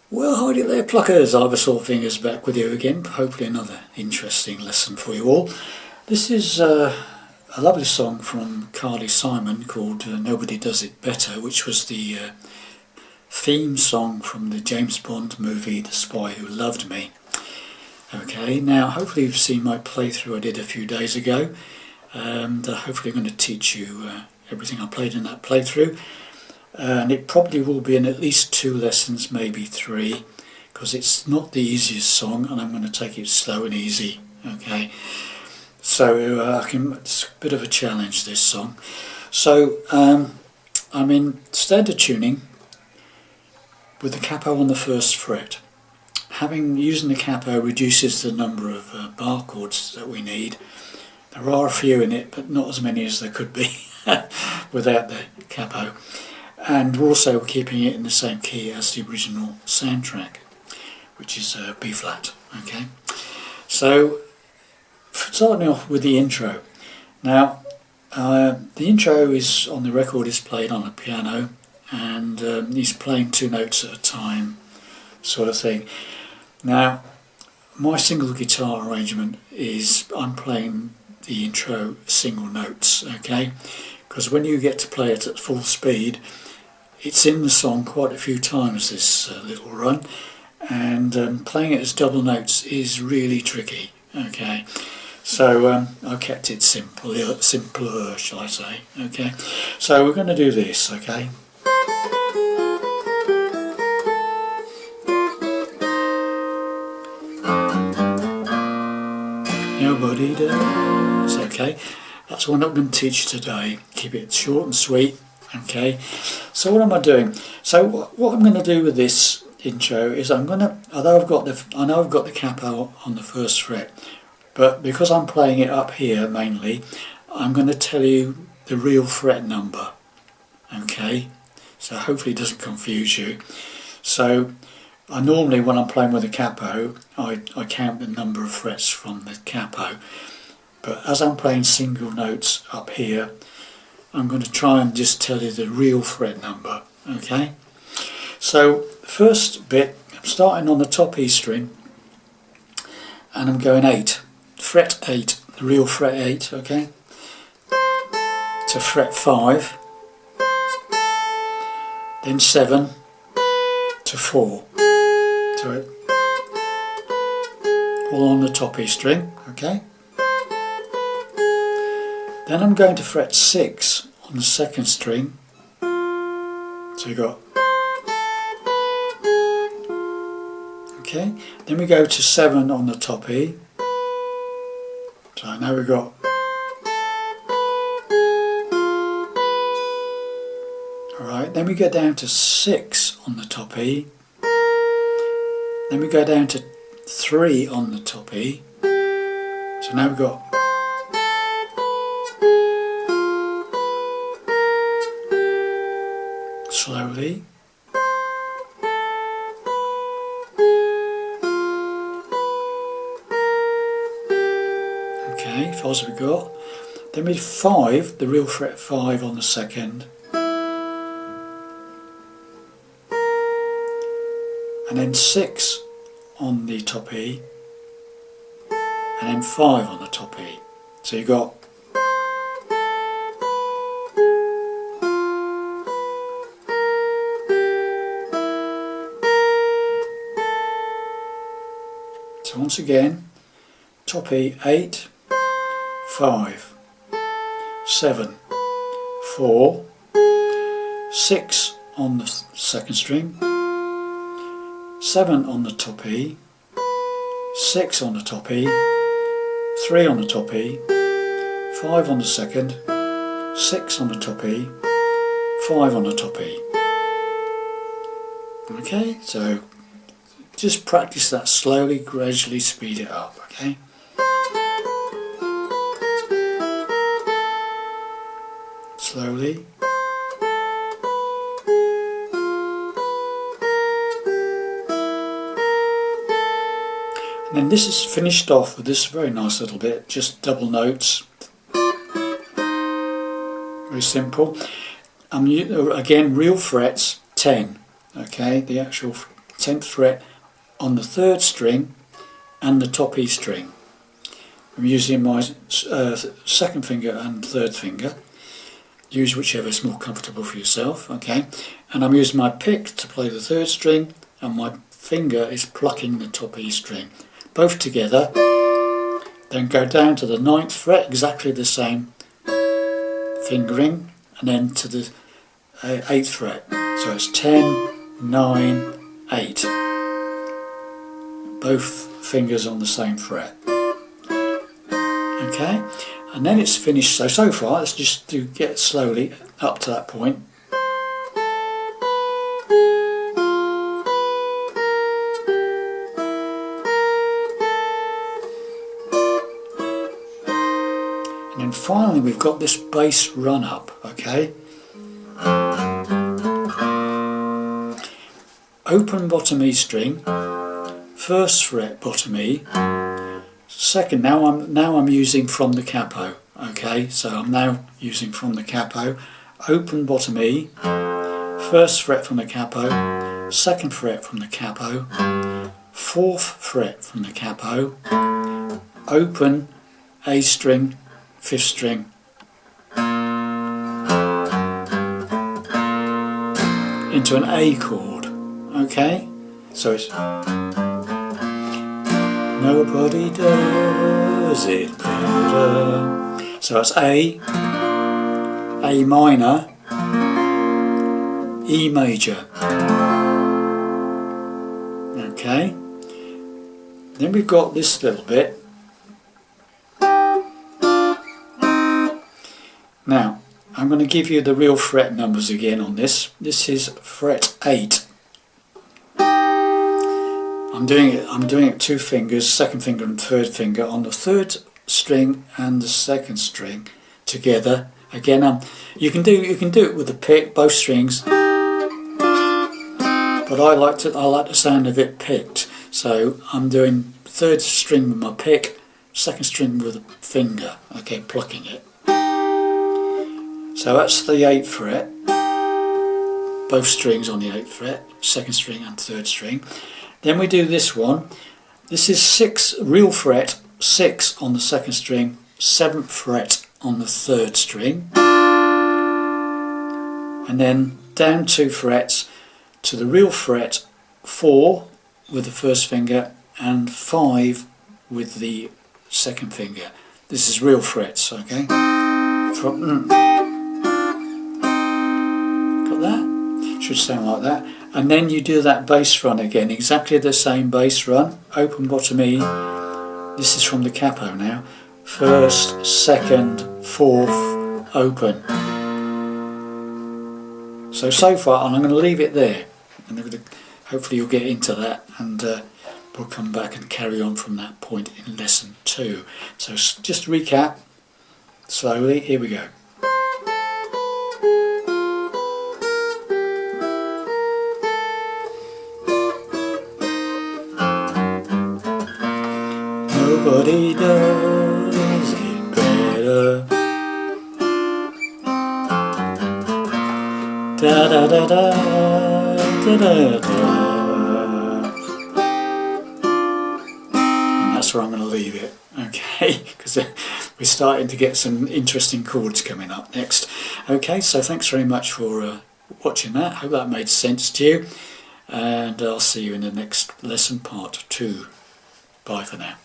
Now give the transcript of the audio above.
Well, howdy there, pluckers. Ivorsaurfingers back with you again. Hopefully another interesting lesson for you all. This is a lovely song from Carly Simon called Nobody Does It Better, which was the theme song from the James Bond movie The Spy Who Loved Me. Okay, now hopefully you've seen my playthrough I did a few days ago, and hopefully I'm going to teach you everything I played in that playthrough. And it probably will be in at least 2 lessons, maybe 3, because it's not the easiest song and I'm going to take it slow and easy. Okay, so it's a bit of a challenge, this song. So I'm in standard tuning with the capo on the 1st fret. Using the capo reduces the number of bar chords that we need. There are a few in it, but not as many as there could be without the capo. And also we're keeping it in the same key as the original soundtrack, which is B flat. Okay, so starting off with the intro. Now the intro is on the record is played on a piano, and he's playing 2 notes at a time, sort of thing. Now my single guitar arrangement is I'm playing the intro single notes, okay, because when you get to play it at full speed, it's in the song quite a few times, this little run, and playing it as double notes is really tricky. Okay, so I kept it simpler, shall I say. Okay, so we're going to do this. Okay. Nobody does. Okay, that's what I'm going to teach you today. Keep it short and sweet. Okay, so what am I doing? So what I'm going to do with this intro is I know I've got the capo on the 1st fret, but because I'm playing it up here mainly, I'm going to tell you the real fret number. Okay, so hopefully it doesn't confuse you. So I normally, when I'm playing with the capo, I count the number of frets from the capo, but as I'm playing single notes up here, I'm going to try and just tell you the real fret number. Okay, so the first bit, I'm starting on the top E string and I'm going 8, fret 8, the real fret 8, okay, to fret 5, then 7 to 4, to all on the top E string. Okay, then I'm going to fret 6 on the 2nd string, so you got, okay, then we go to 7 on the top E, so now we've got, alright, then we go down to 6 on the top E, then we go down to 3 on the top E, so now we've got, slowly, okay, as we got, then we 5, the real fret 5 on the 2nd, and then 6 on the top E, and then 5 on the top E, so you got, so once again, top E 8, 5, 7, 4, 6 on the 2nd string, 7 on the top E, 6 on the top E, 3 on the top E, 5 on the 2nd, 6 on the top E, 5 on the top E. Okay, so just practice that slowly, gradually speed it up, okay? Slowly. And then this is finished off with this very nice little bit, just double notes. Very simple. Again, real frets 10. Okay, the actual 10th fret on the 3rd string and the top E string. I'm using my 2nd finger and 3rd finger. Use whichever is more comfortable for yourself, okay? And I'm using my pick to play the 3rd string, and my finger is plucking the top E string. Both together, then go down to the 9th fret, exactly the same fingering, and then to the 8th fret. So it's 10, 9, 8. Both fingers on the same fret. Okay, and then it's finished. So far, let's just get slowly up to that point. And then finally we've got this bass run up, okay? Open bottom E string, 1st fret bottom E, 2nd, now I'm using from the capo, okay? So I'm now using from the capo, open bottom E, 1st fret from the capo, 2nd fret from the capo, 4th fret from the capo, open A string, 5th string, into an A chord, okay? So it's nobody does it better. So it's A minor, E major, okay? Then we've got this little bit. Now, I'm going to give you the real fret numbers again on this. This is fret 8. I'm doing it 2 fingers, 2nd finger and 3rd finger on the 3rd string and the 2nd string together. Again, you can do it with the pick, both strings, but I like the sound of it picked. So I'm doing 3rd string with my pick, 2nd string with a finger, okay, plucking it. So that's the 8th fret, both strings on the 8th fret, 2nd string and 3rd string. Then we do this one. This is 6 real fret, 6 on the 2nd string, 7th fret on the 3rd string, and then down 2 frets to the real fret 4 with the 1st finger and 5 with the 2nd finger. This is real frets, okay? Got that? Should sound like that. And then you do that bass run again, exactly the same bass run, open bottom E. This is from the capo now. 1st, 2nd, 4th, open. So far, and I'm going to leave it there. And hopefully you'll get into that, and we'll come back and carry on from that point in lesson 2. So just to recap slowly, here we go. Nobody does it better. Da da da da da da da. And that's where I'm going to leave it, okay? Because we're starting to get some interesting chords coming up next. Okay, so thanks very much for watching that. Hope that made sense to you. And I'll see you in the next lesson, part 2. Bye for now.